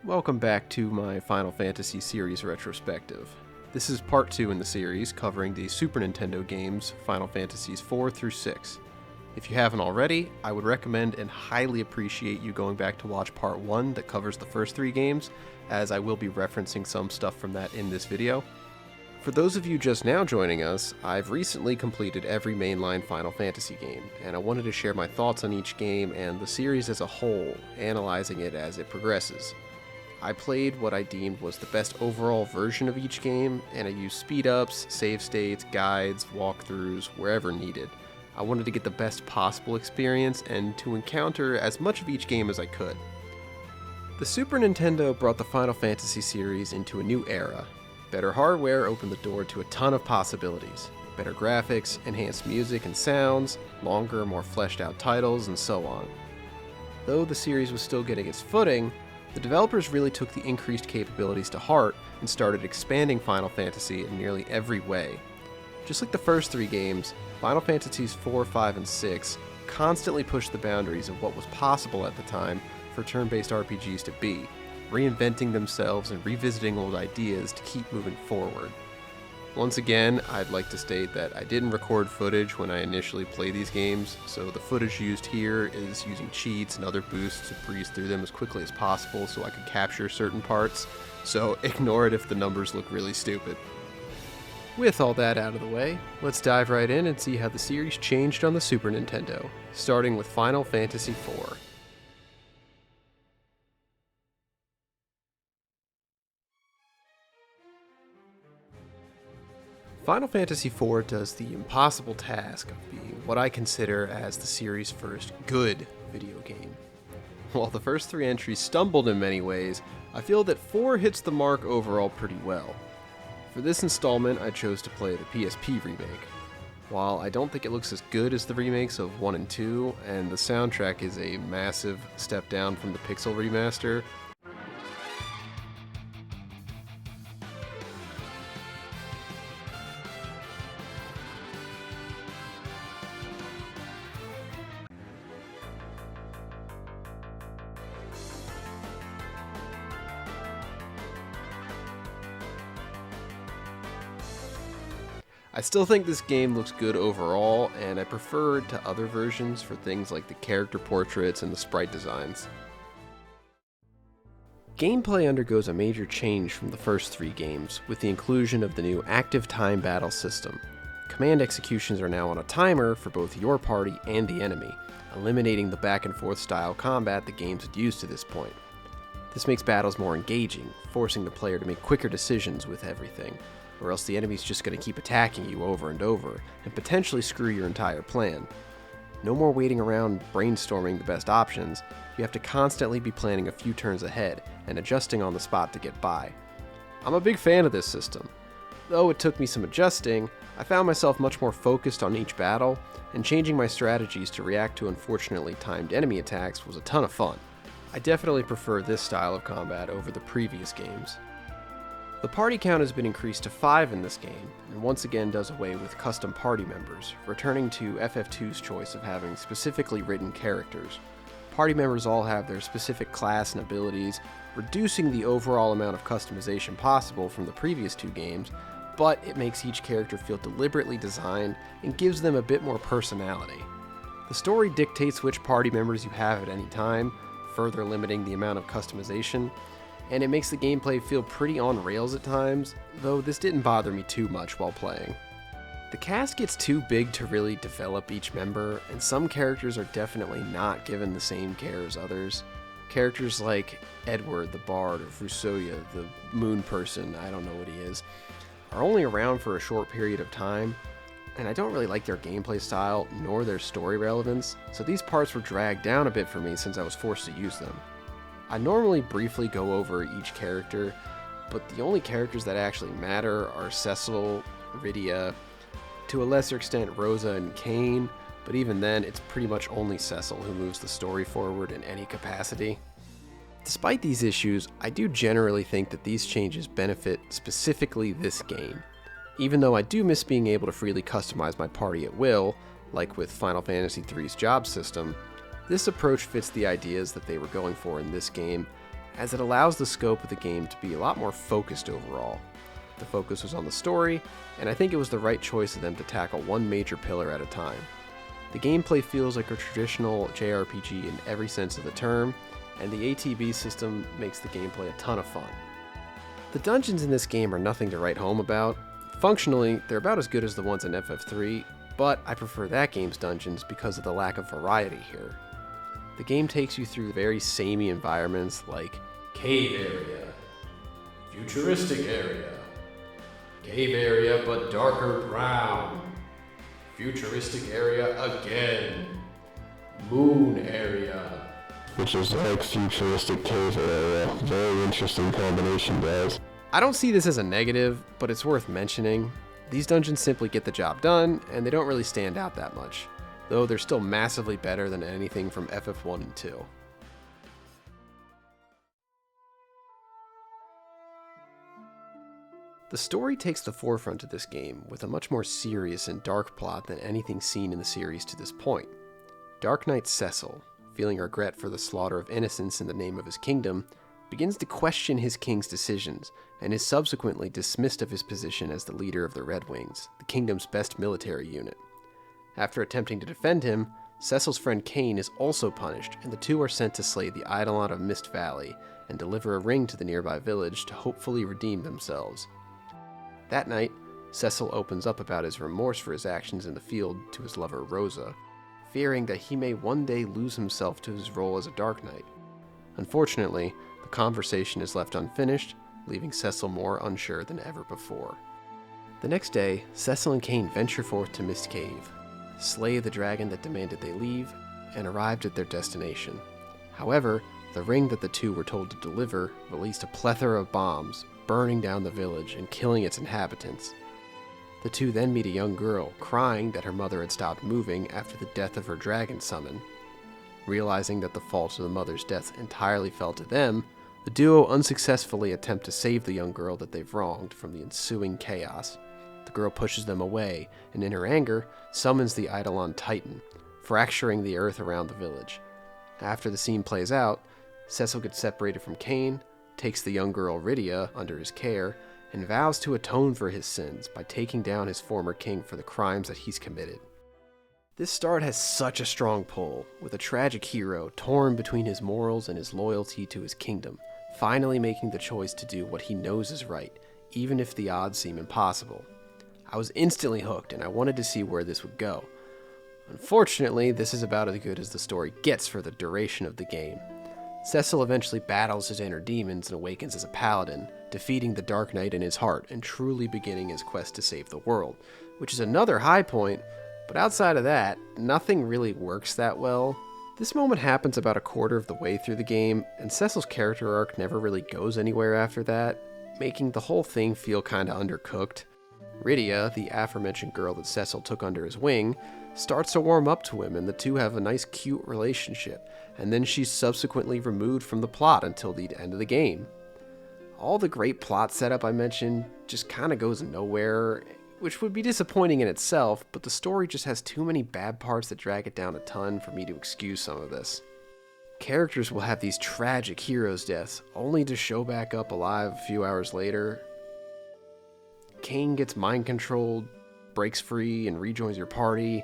Welcome back to my Final Fantasy series retrospective. This is part 2 in the series, covering the Super Nintendo games Final Fantasies 4 through 6. If you haven't already, I would recommend and highly appreciate you going back to watch part 1 that covers the first 3 games, as I will be referencing some stuff from that in this video. For those of you just now joining us, I've recently completed every mainline Final Fantasy game, and I wanted to share my thoughts on each game and the series as a whole, analyzing it as it progresses. I played what I deemed was the best overall version of each game, and I used speed-ups, save states, guides, walkthroughs, wherever needed. I wanted to get the best possible experience and to encounter as much of each game as I could. The Super Nintendo brought the Final Fantasy series into a new era. Better hardware opened the door to a ton of possibilities. Better graphics, enhanced music and sounds, longer, more fleshed out titles, and so on. Though the series was still getting its footing, the developers really took the increased capabilities to heart and started expanding Final Fantasy in nearly every way. Just like the first 3 games, Final Fantasies 4, 5, and 6 constantly pushed the boundaries of what was possible at the time for turn-based RPGs to be, reinventing themselves and revisiting old ideas to keep moving forward. Once again, I'd like to state that I didn't record footage when I initially played these games, so the footage used here is using cheats and other boosts to breeze through them as quickly as possible so I could capture certain parts, so ignore it if the numbers look really stupid. With all that out of the way, let's dive right in and see how the series changed on the Super Nintendo, starting with Final Fantasy IV. Final Fantasy IV does the impossible task of being what I consider as the series' first good video game. While the first 3 entries stumbled in many ways, I feel that 4 hits the mark overall pretty well. For this installment, I chose to play the PSP remake. While I don't think it looks as good as the remakes of 1 and 2, and the soundtrack is a massive step down from the Pixel remaster, I still think this game looks good overall, and I prefer it to other versions for things like the character portraits and the sprite designs. Gameplay undergoes a major change from the first 3 games, with the inclusion of the new active time battle system. Command executions are now on a timer for both your party and the enemy, eliminating the back and forth style combat the games had used to this point. This makes battles more engaging, forcing the player to make quicker decisions with everything, or else the enemy's just going to keep attacking you over and over, and potentially screw your entire plan. No more waiting around brainstorming the best options, you have to constantly be planning a few turns ahead, and adjusting on the spot to get by. I'm a big fan of this system. Though it took me some adjusting, I found myself much more focused on each battle, and changing my strategies to react to unfortunately timed enemy attacks was a ton of fun. I definitely prefer this style of combat over the previous games. The party count has been increased to 5 in this game, and once again does away with custom party members, returning to FF2's choice of having specifically written characters. Party members all have their specific class and abilities, reducing the overall amount of customization possible from the previous 2 games, but it makes each character feel deliberately designed and gives them a bit more personality. The story dictates which party members you have at any time, further limiting the amount of customization, and it makes the gameplay feel pretty on rails at times, though this didn't bother me too much while playing. The cast gets too big to really develop each member, and some characters are definitely not given the same care as others. Characters like Edward the Bard, or Fusoya the Moon Person, I don't know what he is, are only around for a short period of time, and I don't really like their gameplay style nor their story relevance, so these parts were dragged down a bit for me since I was forced to use them. I normally briefly go over each character, but the only characters that actually matter are Cecil, Rydia, to a lesser extent Rosa and Kain, but even then it's pretty much only Cecil who moves the story forward in any capacity. Despite these issues, I do generally think that these changes benefit specifically this game. Even though I do miss being able to freely customize my party at will, like with Final Fantasy III's job system, this approach fits the ideas that they were going for in this game, as it allows the scope of the game to be a lot more focused overall. The focus was on the story, and I think it was the right choice of them to tackle one major pillar at a time. The gameplay feels like a traditional JRPG in every sense of the term, and the ATB system makes the gameplay a ton of fun. The dungeons in this game are nothing to write home about. Functionally, they're about as good as the ones in FF3, but I prefer that game's dungeons because of the lack of variety here. The game takes you through very samey environments like cave area, futuristic area, cave area but darker brown, futuristic area again, moon area, which is like futuristic cave area. Very interesting combination, guys. I don't see this as a negative, but it's worth mentioning. These dungeons simply get the job done, and they don't really stand out that much, though they're still massively better than anything from FF1 and 2. The story takes the forefront of this game with a much more serious and dark plot than anything seen in the series to this point. Dark Knight Cecil, feeling regret for the slaughter of innocents in the name of his kingdom, begins to question his king's decisions and is subsequently dismissed of his position as the leader of the Red Wings, the kingdom's best military unit. After attempting to defend him, Cecil's friend Cain is also punished, and the two are sent to slay the Eidolon of Mist Valley and deliver a ring to the nearby village to hopefully redeem themselves. That night, Cecil opens up about his remorse for his actions in the field to his lover Rosa, fearing that he may one day lose himself to his role as a Dark Knight. Unfortunately, the conversation is left unfinished, leaving Cecil more unsure than ever before. The next day, Cecil and Cain venture forth to Mist Cave, slay the dragon that demanded they leave, and arrived at their destination. However, the ring that the two were told to deliver released a plethora of bombs, burning down the village and killing its inhabitants. The two then meet a young girl, crying that her mother had stopped moving after the death of her dragon summon. Realizing that the fault of the mother's death entirely fell to them, the duo unsuccessfully attempt to save the young girl that they've wronged from the ensuing chaos. The girl pushes them away, and in her anger, summons the Eidolon Titan, fracturing the earth around the village. After the scene plays out, Cecil gets separated from Cain, takes the young girl Rydia under his care, and vows to atone for his sins by taking down his former king for the crimes that he's committed. This start has such a strong pull, with a tragic hero torn between his morals and his loyalty to his kingdom, finally making the choice to do what he knows is right, even if the odds seem impossible. I was instantly hooked, and I wanted to see where this would go. Unfortunately, this is about as good as the story gets for the duration of the game. Cecil eventually battles his inner demons and awakens as a paladin, defeating the Dark Knight in his heart and truly beginning his quest to save the world, which is another high point, but outside of that, nothing really works that well. This moment happens about a quarter of the way through the game, and Cecil's character arc never really goes anywhere after that, making the whole thing feel kinda undercooked. Rydia, the aforementioned girl that Cecil took under his wing, starts to warm up to him, and the two have a nice cute relationship, and then she's subsequently removed from the plot until the end of the game. All the great plot setup I mentioned just kinda goes nowhere, which would be disappointing in itself, but the story just has too many bad parts that drag it down a ton for me to excuse some of this. Characters will have these tragic heroes' deaths, only to show back up alive a few hours later. Cain gets mind-controlled, breaks free, and rejoins your party,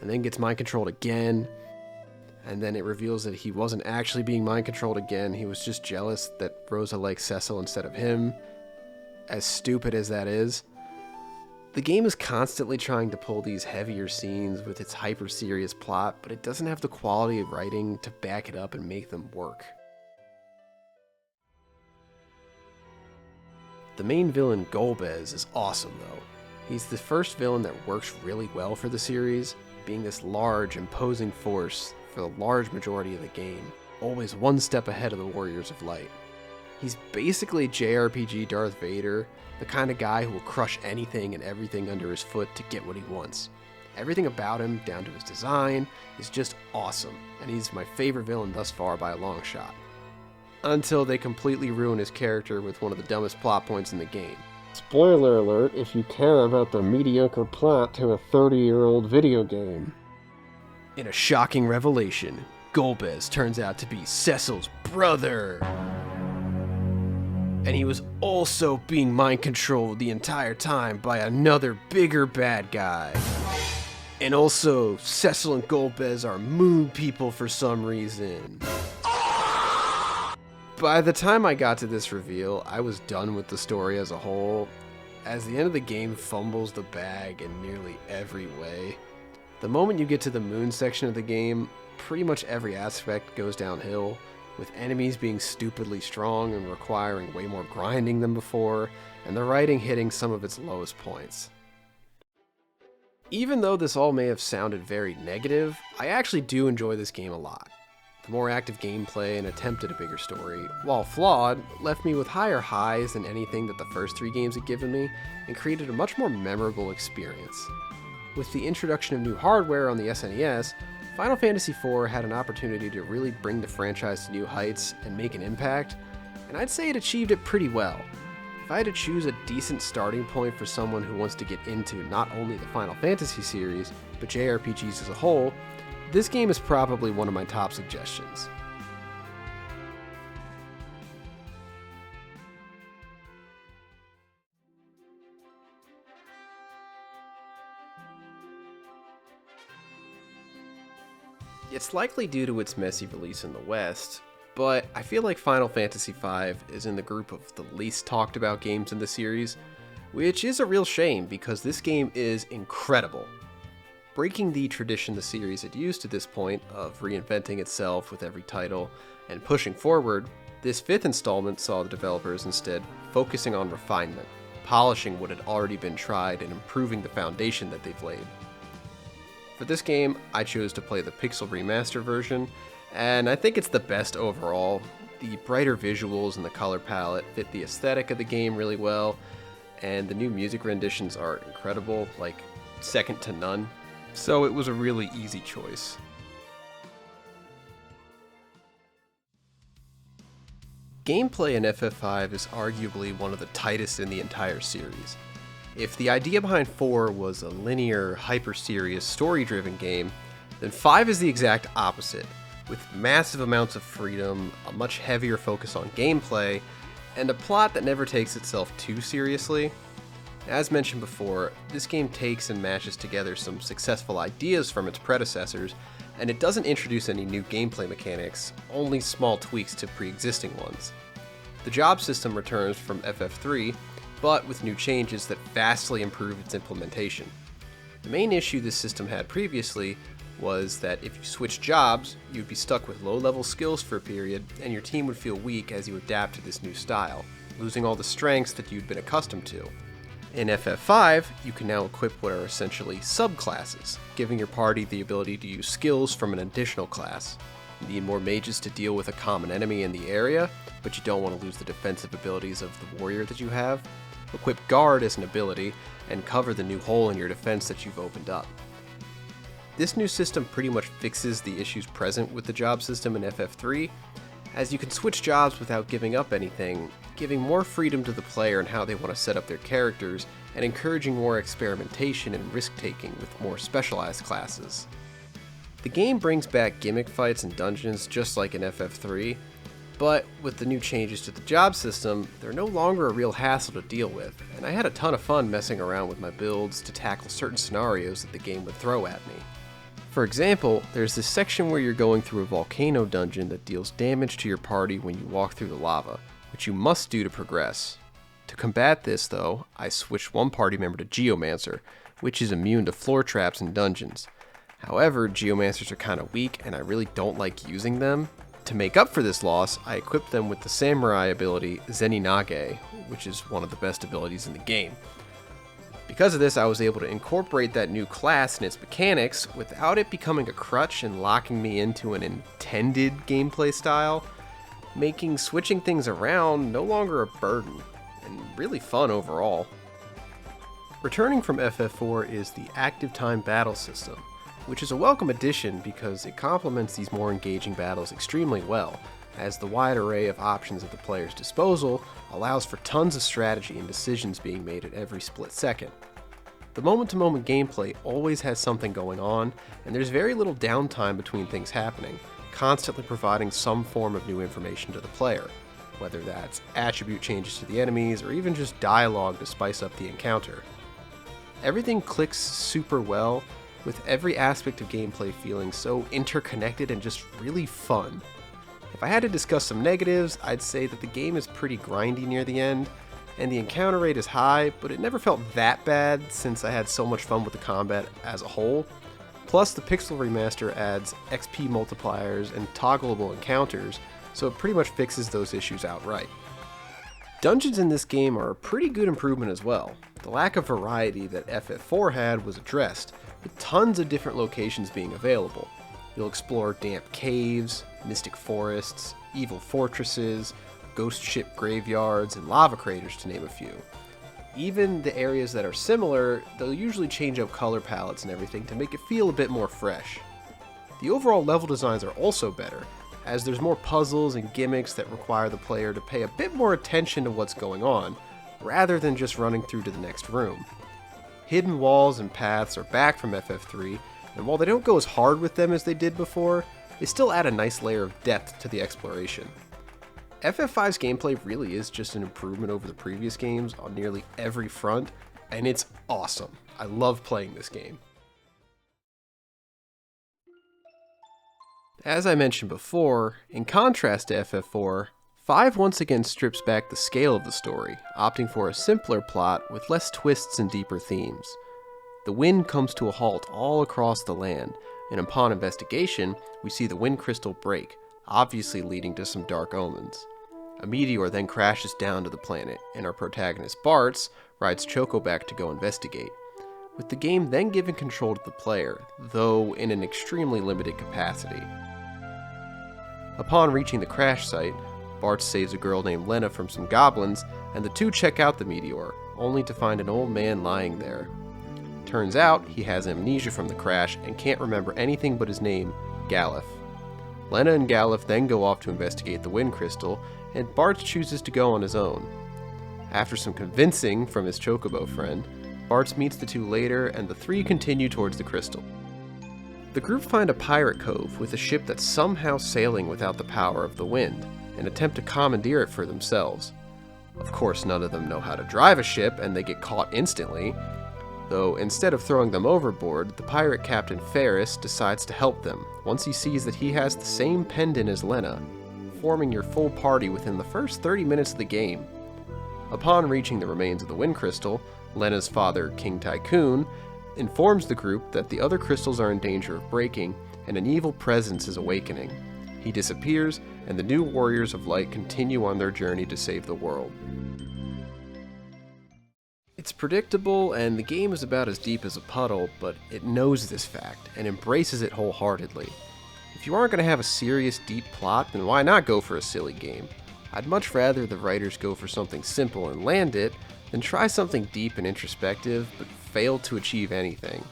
and then gets mind-controlled again, and then it reveals that he wasn't actually being mind-controlled again, he was just jealous that Rosa likes Cecil instead of him. As stupid as that is. The game is constantly trying to pull these heavier scenes with its hyper-serious plot, but it doesn't have the quality of writing to back it up and make them work. The main villain, Golbez, is awesome though. He's the first villain that works really well for the series, being this large, imposing force for the large majority of the game, always one step ahead of the Warriors of Light. He's basically JRPG Darth Vader, the kind of guy who will crush anything and everything under his foot to get what he wants. Everything about him, down to his design, is just awesome, and he's my favorite villain thus far by a long shot. Until they completely ruin his character with one of the dumbest plot points in the game. Spoiler alert if you care about the mediocre plot to a 30-year-old video game. In a shocking revelation, Golbez turns out to be Cecil's brother. And he was also being mind controlled the entire time by another bigger bad guy. And also, Cecil and Golbez are moon people for some reason. By the time I got to this reveal, I was done with the story as a whole, as the end of the game fumbles the bag in nearly every way. The moment you get to the moon section of the game, pretty much every aspect goes downhill, with enemies being stupidly strong and requiring way more grinding than before, and the writing hitting some of its lowest points. Even though this all may have sounded very negative, I actually do enjoy this game a lot. The more active gameplay and attempt at a bigger story, while flawed, left me with higher highs than anything that the first 3 games had given me, and created a much more memorable experience. With the introduction of new hardware on the SNES, Final Fantasy IV had an opportunity to really bring the franchise to new heights and make an impact, and I'd say it achieved it pretty well. If I had to choose a decent starting point for someone who wants to get into not only the Final Fantasy series, but JRPGs as a whole, this game is probably one of my top suggestions. It's likely due to its messy release in the West, but I feel like Final Fantasy V is in the group of the least talked about games in the series, which is a real shame because this game is incredible. Breaking the tradition the series had used to this point of reinventing itself with every title and pushing forward, this 5th installment saw the developers instead focusing on refinement, polishing what had already been tried and improving the foundation that they've laid. For this game, I chose to play the Pixel Remaster version, and I think it's the best overall. The brighter visuals and the color palette fit the aesthetic of the game really well, and the new music renditions are incredible, like second to none, so it was a really easy choice. Gameplay in FF5 is arguably one of the tightest in the entire series. If the idea behind 4 was a linear, hyper-serious, story-driven game, then 5 is the exact opposite, with massive amounts of freedom, a much heavier focus on gameplay, and a plot that never takes itself too seriously. As mentioned before, this game takes and mashes together some successful ideas from its predecessors, and it doesn't introduce any new gameplay mechanics, only small tweaks to pre-existing ones. The job system returns from FF3, but with new changes that vastly improve its implementation. The main issue this system had previously was that if you switched jobs, you'd be stuck with low-level skills for a period, and your team would feel weak as you adapt to this new style, losing all the strengths that you'd been accustomed to. In FF5, you can now equip what are essentially subclasses, giving your party the ability to use skills from an additional class. You need more mages to deal with a common enemy in the area, but you don't want to lose the defensive abilities of the warrior that you have. Equip Guard as an ability, and cover the new hole in your defense that you've opened up. This new system pretty much fixes the issues present with the job system in FF3, as you can switch jobs without giving up anything, giving more freedom to the player in how they want to set up their characters, and encouraging more experimentation and risk-taking with more specialized classes. The game brings back gimmick fights and dungeons just like in FF3, but with the new changes to the job system, they're no longer a real hassle to deal with, and I had a ton of fun messing around with my builds to tackle certain scenarios that the game would throw at me. For example, there's this section where you're going through a volcano dungeon that deals damage to your party when you walk through the lava, which you must do to progress. To combat this though, I switched one party member to Geomancer, which is immune to floor traps in dungeons. However, Geomancers are kinda weak and I really don't like using them. To make up for this loss, I equipped them with the samurai ability Zeninage, which is one of the best abilities in the game. Because of this, I was able to incorporate that new class and its mechanics without it becoming a crutch and locking me into an intended gameplay style, making switching things around no longer a burden, and really fun overall. Returning from FF4 is the active time battle system, which is a welcome addition because it complements these more engaging battles extremely well, as the wide array of options at the player's disposal allows for tons of strategy and decisions being made at every split second. The moment-to-moment gameplay always has something going on, and there's very little downtime between things happening, constantly providing some form of new information to the player, whether that's attribute changes to the enemies or even just dialogue to spice up the encounter. Everything clicks super well, with every aspect of gameplay feeling so interconnected and just really fun. If I had to discuss some negatives, I'd say that the game is pretty grindy near the end, and the encounter rate is high, but it never felt that bad since I had so much fun with the combat as a whole. Plus, the Pixel Remaster adds XP multipliers and toggleable encounters, so it pretty much fixes those issues outright. Dungeons in this game are a pretty good improvement as well. The lack of variety that FF4 had was addressed, with tons of different locations being available. You'll explore damp caves, mystic forests, evil fortresses, ghost ship graveyards, and lava craters, to name a few. Even the areas that are similar, they'll usually change up color palettes and everything to make it feel a bit more fresh. The overall level designs are also better, as there's more puzzles and gimmicks that require the player to pay a bit more attention to what's going on, rather than just running through to the next room. Hidden walls and paths are back from FF3, and while they don't go as hard with them as they did before, they still add a nice layer of depth to the exploration. FF5's gameplay really is just an improvement over the previous games on nearly every front, and it's awesome. I love playing this game. As I mentioned before, in contrast to FF4, 5 once again strips back the scale of the story, opting for a simpler plot with less twists and deeper themes. The wind comes to a halt all across the land, and upon investigation, we see the wind crystal break, obviously leading to some dark omens. A meteor then crashes down to the planet, and our protagonist Bartz rides Choco back to go investigate, with the game then giving control to the player, though in an extremely limited capacity. Upon reaching the crash site, Bartz saves a girl named Lena from some goblins, and the two check out the meteor, only to find an old man lying there. Turns out, he has amnesia from the crash and can't remember anything but his name, Galef. Lena and Galef then go off to investigate the wind crystal, and Bartz chooses to go on his own. After some convincing from his chocobo friend, Bartz meets the two later, and the three continue towards the crystal. The group find a pirate cove with a ship that's somehow sailing without the power of the wind, and attempt to commandeer it for themselves. Of course, none of them know how to drive a ship, and they get caught instantly, though instead of throwing them overboard, the pirate captain Ferris decides to help them once he sees that he has the same pendant as Lena, forming your full party within the first 30 minutes of the game. Upon reaching the remains of the wind crystal, Lena's father, King Tycoon, informs the group that the other crystals are in danger of breaking and an evil presence is awakening. He disappears, and the new Warriors of Light continue on their journey to save the world. It's predictable, and the game is about as deep as a puddle, but it knows this fact and embraces it wholeheartedly. If you aren't going to have a serious, deep plot, then why not go for a silly game? I'd much rather the writers go for something simple and land it, than try something deep and introspective, but fail to achieve anything.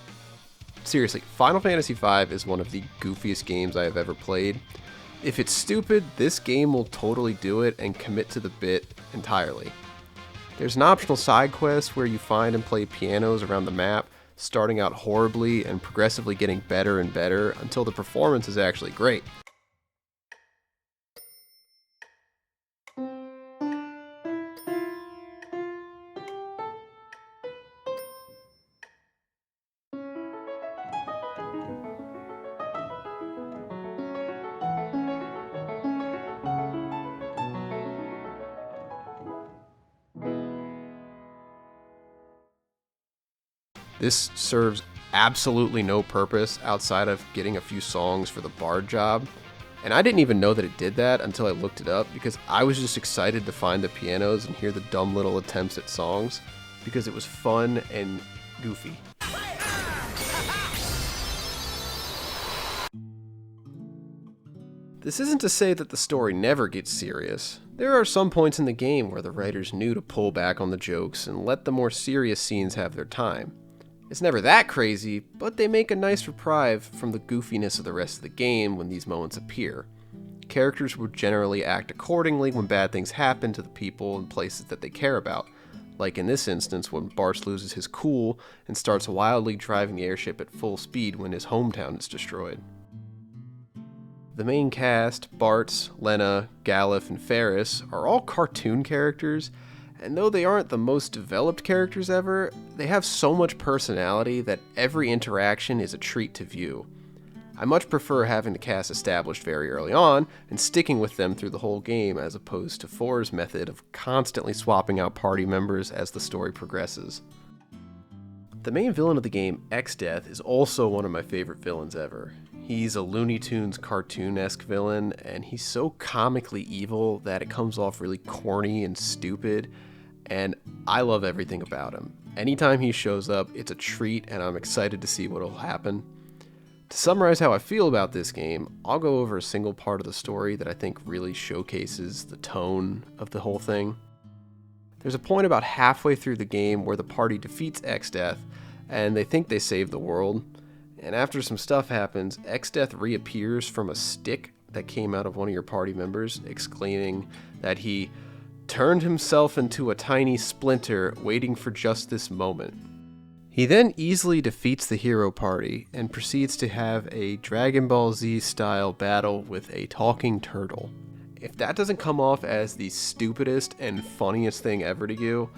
Seriously, Final Fantasy V is one of the goofiest games I have ever played. If it's stupid, this game will totally do it and commit to the bit entirely. There's an optional side quest where you find and play pianos around the map, starting out horribly and progressively getting better and better until the performance is actually great. This serves absolutely no purpose outside of getting a few songs for the bard job, and I didn't even know that it did that until I looked it up because I was just excited to find the pianos and hear the dumb little attempts at songs because it was fun and goofy. This isn't to say that the story never gets serious. There are some points in the game where the writers knew to pull back on the jokes and let the more serious scenes have their time. It's never that crazy, but they make a nice reprieve from the goofiness of the rest of the game when these moments appear. Characters will generally act accordingly when bad things happen to the people and places that they care about, like in this instance when Bartz loses his cool and starts wildly driving the airship at full speed when his hometown is destroyed. The main cast, Bart, Lena, Galif, and Ferris, are all cartoon characters, and though they aren't the most developed characters ever, they have so much personality that every interaction is a treat to view. I much prefer having the cast established very early on and sticking with them through the whole game as opposed to 4's method of constantly swapping out party members as the story progresses. The main villain of the game, X-Death, is also one of my favorite villains ever. He's a Looney Tunes cartoon-esque villain, and he's so comically evil that it comes off really corny and stupid, and I love everything about him. Anytime he shows up, it's a treat, and I'm excited to see what will happen. To summarize how I feel about this game, I'll go over a single part of the story that I think really showcases the tone of the whole thing. There's a point about halfway through the game where the party defeats X-Death, and they think they saved the world. And after some stuff happens, X-Death reappears from a stick that came out of one of your party members, exclaiming that he turned himself into a tiny splinter waiting for just this moment. He then easily defeats the hero party and proceeds to have a Dragon Ball Z style battle with a talking turtle. If that doesn't come off as the stupidest and funniest thing ever to you,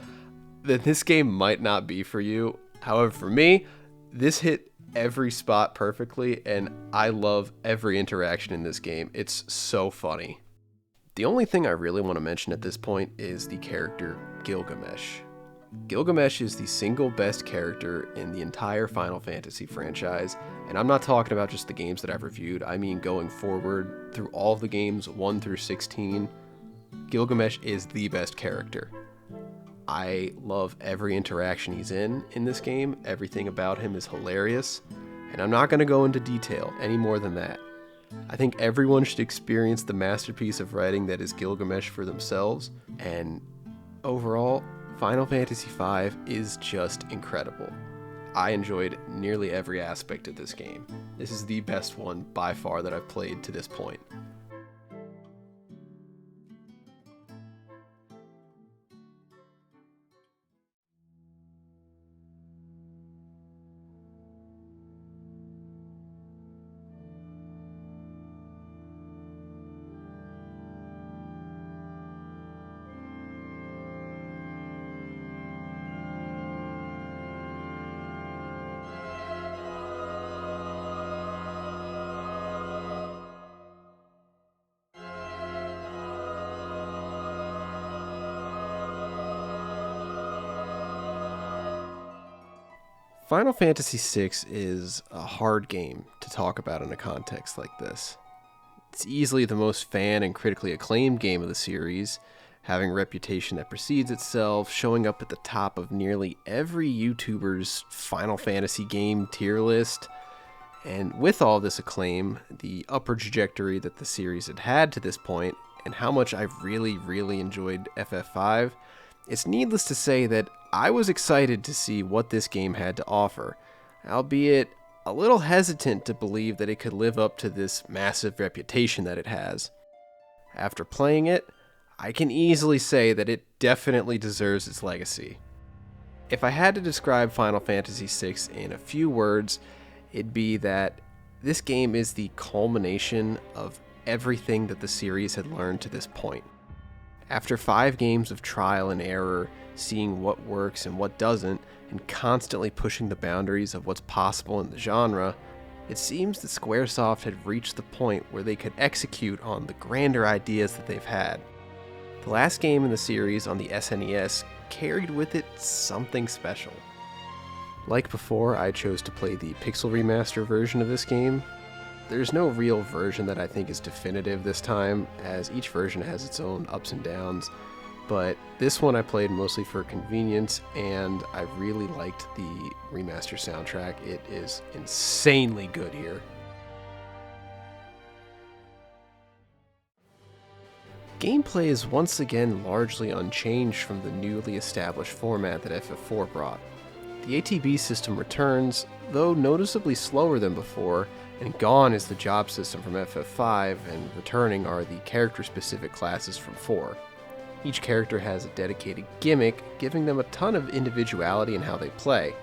then this game might not be for you. However, for me, this hit every spot perfectly, and I love every interaction in this game. It's so funny. The only thing I really want to mention at this point is the character Gilgamesh. Gilgamesh is the single best character in the entire Final Fantasy franchise, and I'm not talking about just the games that I've reviewed, I mean going forward through all of the games 1 through 16, Gilgamesh is the best character. I love every interaction he's in this game, everything about him is hilarious, and I'm not going to go into detail any more than that. I think everyone should experience the masterpiece of writing that is Gilgamesh for themselves, and overall, Final Fantasy V is just incredible. I enjoyed nearly every aspect of this game. This is the best one by far that I've played to this point. Final Fantasy VI is a hard game to talk about in a context like this. It's easily the most fan and critically acclaimed game of the series, having a reputation that precedes itself, showing up at the top of nearly every YouTuber's Final Fantasy game tier list. And with all this acclaim, the upward trajectory that the series had had to this point, and how much I've really enjoyed FF5, it's needless to say that I was excited to see what this game had to offer, albeit a little hesitant to believe that it could live up to this massive reputation that it has. After playing it, I can easily say that it definitely deserves its legacy. If I had to describe Final Fantasy VI in a few words, it'd be that this game is the culmination of everything that the series had learned to this point. After 5 games of trial and error, seeing what works and what doesn't, and constantly pushing the boundaries of what's possible in the genre, it seems that Squaresoft had reached the point where they could execute on the grander ideas that they've had. The last game in the series on the SNES carried with it something special. Like before, I chose to play the Pixel Remaster version of this game. There's no real version that I think is definitive this time, as each version has its own ups and downs, but this one I played mostly for convenience, and I really liked the remaster soundtrack. It is insanely good here. Gameplay is once again largely unchanged from the newly established format that FF4 brought. The ATB system returns, though noticeably slower than before, and gone is the job system from FF5, and returning are the character-specific classes from 4. Each character has a dedicated gimmick, giving them a ton of individuality in how they play.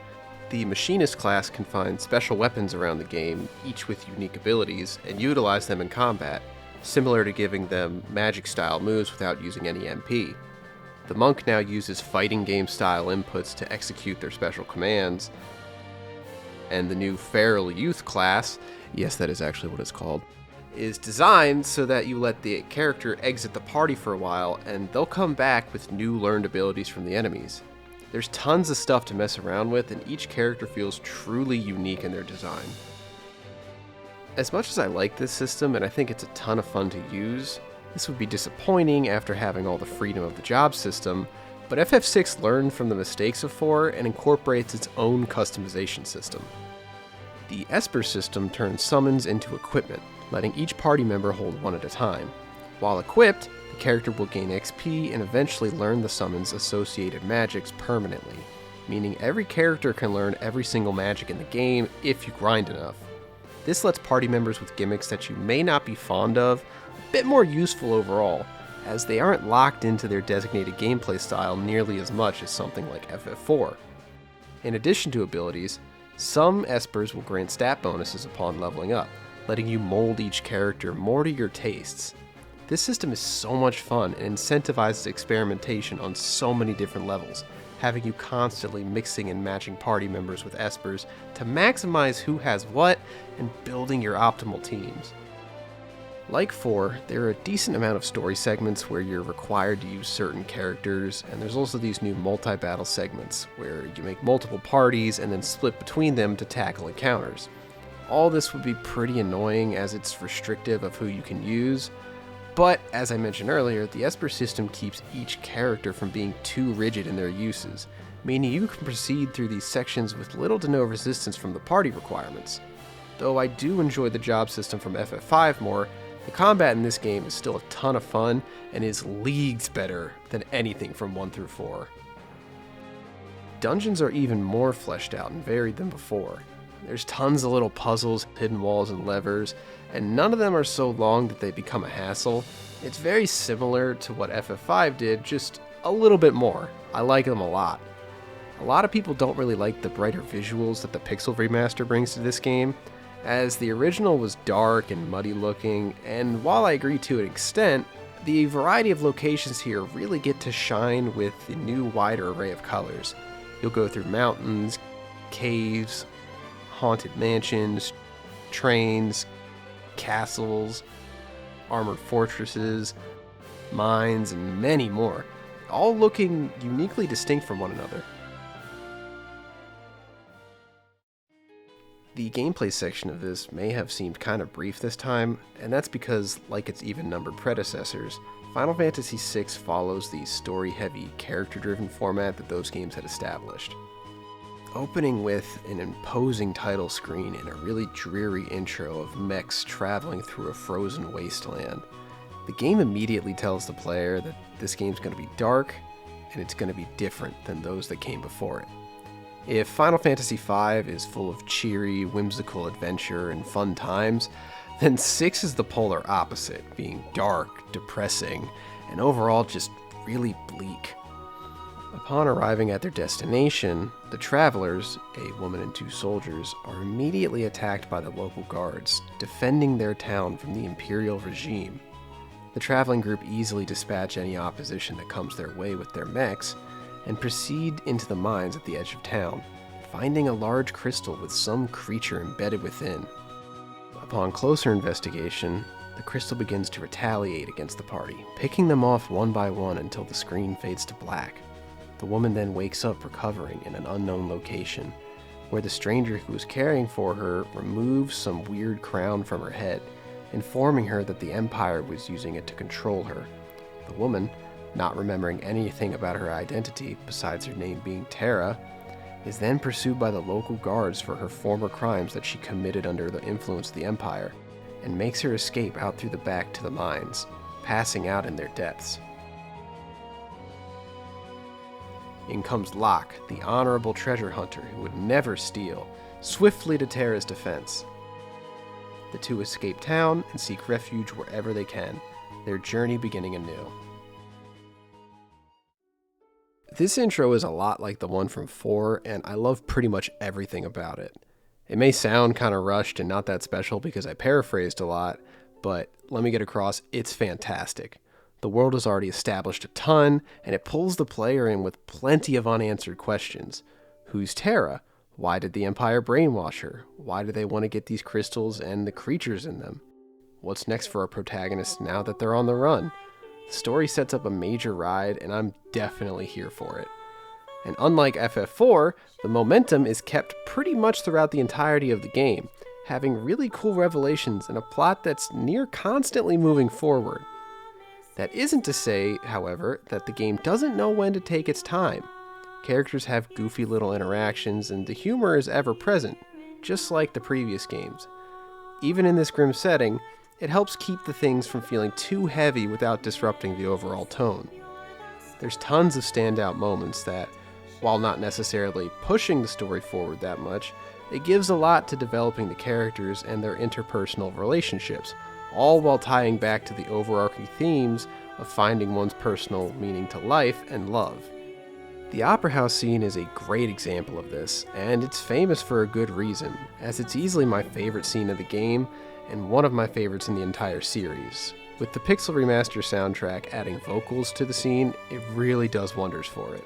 The Machinist class can find special weapons around the game, each with unique abilities, and utilize them in combat, similar to giving them magic-style moves without using any MP. The Monk now uses fighting game-style inputs to execute their special commands, and the new Feral Youth class, yes, that is actually what it's called, is designed so that you let the character exit the party for a while, and they'll come back with new learned abilities from the enemies. There's tons of stuff to mess around with, and each character feels truly unique in their design. As much as I like this system, and I think it's a ton of fun to use, this would be disappointing after having all the freedom of the job system, but FF6 learned from the mistakes of 4 and incorporates its own customization system. The Esper system turns summons into equipment, letting each party member hold one at a time. While equipped, the character will gain XP and eventually learn the summon's associated magics permanently, meaning every character can learn every single magic in the game if you grind enough. This lets party members with gimmicks that you may not be fond of a bit more useful overall, as they aren't locked into their designated gameplay style nearly as much as something like FF4. In addition to abilities, some Espers will grant stat bonuses upon leveling up, letting you mold each character more to your tastes. This system is so much fun and incentivizes experimentation on so many different levels, having you constantly mixing and matching party members with Espers to maximize who has what and building your optimal teams. Like 4, there are a decent amount of story segments where you're required to use certain characters, and there's also these new multi-battle segments where you make multiple parties and then split between them to tackle encounters. All this would be pretty annoying as it's restrictive of who you can use, but as I mentioned earlier, the Esper system keeps each character from being too rigid in their uses, meaning you can proceed through these sections with little to no resistance from the party requirements. Though I do enjoy the job system from FF5 more, the combat in this game is still a ton of fun and is leagues better than anything from 1 through 4. Dungeons are even more fleshed out and varied than before. There's tons of little puzzles, hidden walls, and levers, and none of them are so long that they become a hassle. It's very similar to what FF5 did, just a little bit more. I like them a lot. A lot of people don't really like the brighter visuals that the Pixel Remaster brings to this game, as the original was dark and muddy looking, and while I agree to an extent, the variety of locations here really get to shine with the new wider array of colors. You'll go through mountains, caves, haunted mansions, trains, castles, armored fortresses, mines, and many more, all looking uniquely distinct from one another. The gameplay section of this may have seemed kind of brief this time, and that's because, like its even-numbered predecessors, Final Fantasy VI follows the story-heavy, character-driven format that those games had established. Opening with an imposing title screen and a really dreary intro of mechs traveling through a frozen wasteland, the game immediately tells the player that this game's going to be dark, and it's going to be different than those that came before it. If Final Fantasy V is full of cheery, whimsical adventure and fun times, then 6 is the polar opposite, being dark, depressing, and overall just really bleak. Upon arriving at their destination, the travelers, a woman and 2 soldiers, are immediately attacked by the local guards, defending their town from the Imperial regime. The traveling group easily dispatch any opposition that comes their way with their mechs, and proceed into the mines at the edge of town, finding a large crystal with some creature embedded within. Upon closer investigation, the crystal begins to retaliate against the party, picking them off one by one until the screen fades to black. The woman then wakes up recovering in an unknown location, where the stranger who was caring for her removes some weird crown from her head, informing her that the Empire was using it to control her. The woman, not remembering anything about her identity besides her name being Terra, is then pursued by the local guards for her former crimes that she committed under the influence of the Empire, and makes her escape out through the back to the mines, passing out in their depths. In comes Locke, the honorable treasure hunter who would never steal, swiftly to Terra's defense. The two escape town and seek refuge wherever they can, their journey beginning anew. This intro is a lot like the one from 4, and I love pretty much everything about it. It may sound kind of rushed and not that special because I paraphrased a lot, but let me get across, it's fantastic. The world has already established a ton, and it pulls the player in with plenty of unanswered questions. Who's Terra? Why did the Empire brainwash her? Why do they want to get these crystals and the creatures in them? What's next for our protagonists now that they're on the run? The story sets up a major ride, and I'm definitely here for it. And unlike FF4, the momentum is kept pretty much throughout the entirety of the game, having really cool revelations and a plot that's near constantly moving forward. That isn't to say, however, that the game doesn't know when to take its time. Characters have goofy little interactions, and the humor is ever present, just like the previous games. Even in this grim setting, it helps keep the things from feeling too heavy without disrupting the overall tone. There's tons of standout moments that, while not necessarily pushing the story forward that much, it gives a lot to developing the characters and their interpersonal relationships, all while tying back to the overarching themes of finding one's personal meaning to life and love. The Opera House scene is a great example of this, and it's famous for a good reason, as it's easily my favorite scene of the game, and one of my favorites in the entire series. With the Pixel Remaster soundtrack adding vocals to the scene, it really does wonders for it.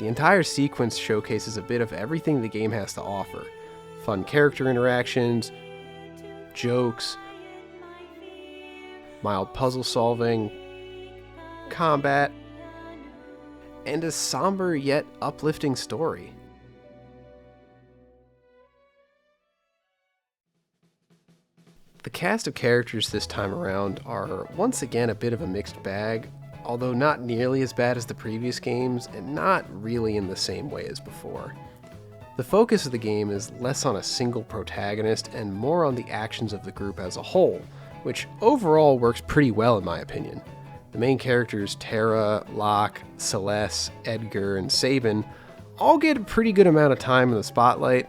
The entire sequence showcases a bit of everything the game has to offer. Fun character interactions, jokes, mild puzzle solving, combat, and a somber yet uplifting story. The cast of characters this time around are once again a bit of a mixed bag, although not nearly as bad as the previous games and not really in the same way as before. The focus of the game is less on a single protagonist and more on the actions of the group as a whole, which overall works pretty well in my opinion. The main characters, Terra, Locke, Celeste, Edgar, and Sabin, all get a pretty good amount of time in the spotlight,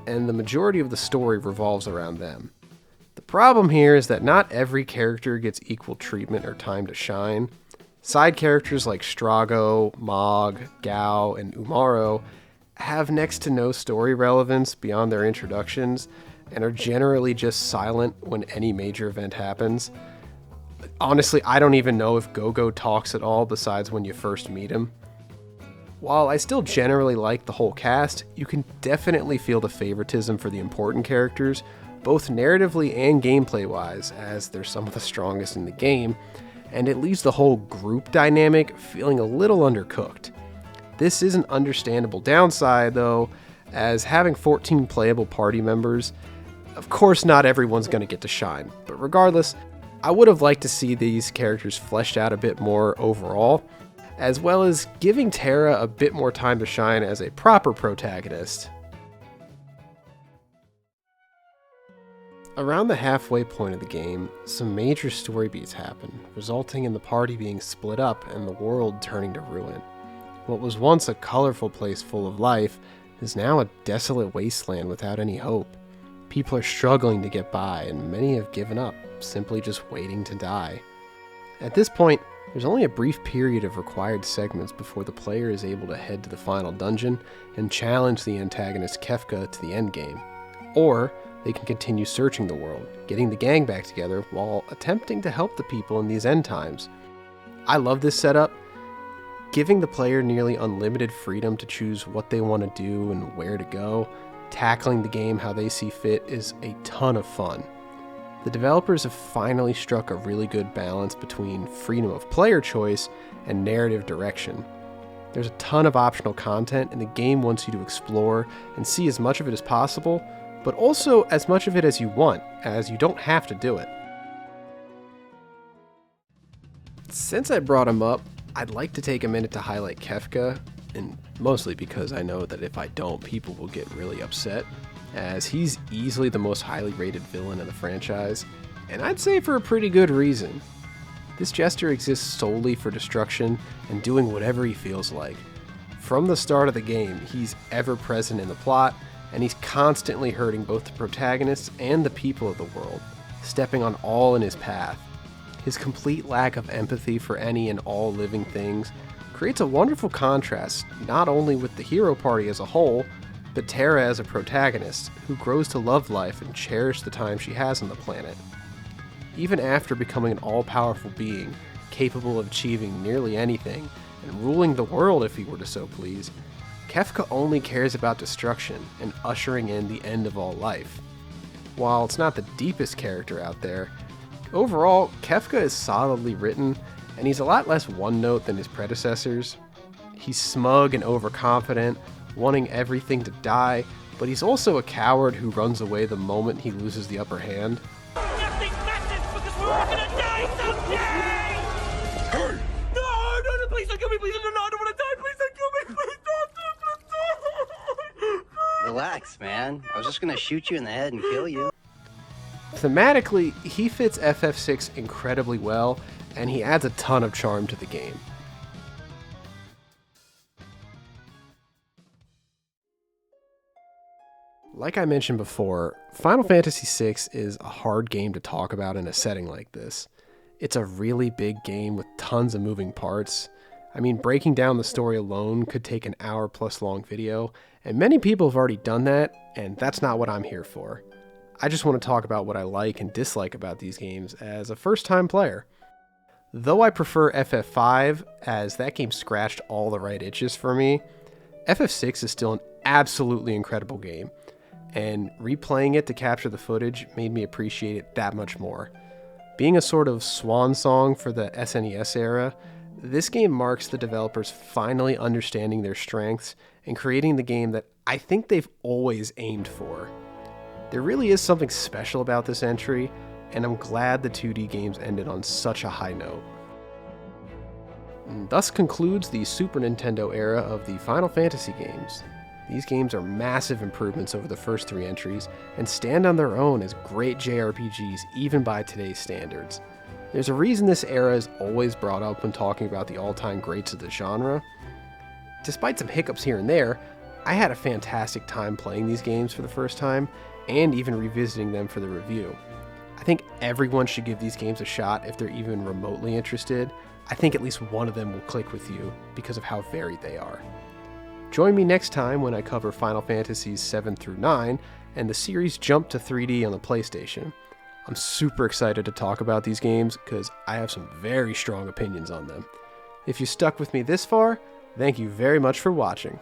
and the majority of the story revolves around them. The problem here is that not every character gets equal treatment or time to shine. Side characters like Strago, Mog, Gao, and Umaro have next to no story relevance beyond their introductions, and are generally just silent when any major event happens. Honestly, I don't even know if Gogo talks at all besides when you first meet him. While I still generally like the whole cast, you can definitely feel the favoritism for the important characters, both narratively and gameplay-wise, as they're some of the strongest in the game, and it leaves the whole group dynamic feeling a little undercooked. This is an understandable downside, though, as having 14 playable party members, of course not everyone's going to get to shine, but regardless, I would have liked to see these characters fleshed out a bit more overall, as well as giving Terra a bit more time to shine as a proper protagonist. Around the halfway point of the game, some major story beats happen, resulting in the party being split up and the world turning to ruin. What was once a colorful place full of life is now a desolate wasteland without any hope. People are struggling to get by, and many have given up, simply just waiting to die. At this point, there's only a brief period of required segments before the player is able to head to the final dungeon and challenge the antagonist Kefka to the endgame. Or they can continue searching the world, getting the gang back together while attempting to help the people in these end times. I love this setup. Giving the player nearly unlimited freedom to choose what they want to do and where to go, tackling the game how they see fit is a ton of fun. The developers have finally struck a really good balance between freedom of player choice and narrative direction. There's a ton of optional content, and the game wants you to explore and see as much of it as possible, but also as much of it as you want, as you don't have to do it. Since I brought him up, I'd like to take a minute to highlight Kefka, and mostly because I know that if I don't, people will get really upset, as he's easily the most highly rated villain in the franchise, and I'd say for a pretty good reason. This jester exists solely for destruction and doing whatever he feels like. From the start of the game, he's ever present in the plot, and he's constantly hurting both the protagonists and the people of the world, stepping on all in his path. His complete lack of empathy for any and all living things creates a wonderful contrast not only with the hero party as a whole, but Terra as a protagonist who grows to love life and cherish the time she has on the planet. Even after becoming an all-powerful being, capable of achieving nearly anything, and ruling the world if he were to so please, Kefka only cares about destruction and ushering in the end of all life. While it's not the deepest character out there, overall, Kefka is solidly written, and he's a lot less one-note than his predecessors. He's smug and overconfident, wanting everything to die, but he's also a coward who runs away the moment he loses the upper hand. Nothing matters because we're all gonna die someday! Hey! No, no, please don't kill me, please don't, no, I don't wanna die, please don't kill me, please don't. Relax, man. I was just gonna shoot you in the head and kill you. Thematically, he fits FF6 incredibly well, and he adds a ton of charm to the game. Like I mentioned before, Final Fantasy VI is a hard game to talk about in a setting like this. It's a really big game with tons of moving parts. I mean, breaking down the story alone could take an hour-plus long video, and many people have already done that, and that's not what I'm here for. I just want to talk about what I like and dislike about these games as a first-time player. Though I prefer FF5, as that game scratched all the right itches for me, FF6 is still an absolutely incredible game, and replaying it to capture the footage made me appreciate it that much more. Being a sort of swan song for the SNES era, this game marks the developers finally understanding their strengths and creating the game that I think they've always aimed for. There really is something special about this entry, and I'm glad the 2D games ended on such a high note. And thus concludes the Super Nintendo era of the Final Fantasy games. These games are massive improvements over the first 3 entries, and stand on their own as great JRPGs even by today's standards. There's a reason this era is always brought up when talking about the all-time greats of the genre. Despite some hiccups here and there, I had a fantastic time playing these games for the first time, and even revisiting them for the review. I think everyone should give these games a shot if they're even remotely interested. I think at least one of them will click with you because of how varied they are. Join me next time when I cover Final Fantasies 7 through 9 and the series jump to 3D on the PlayStation. I'm super excited to talk about these games because I have some very strong opinions on them. If you stuck with me this far, thank you very much for watching.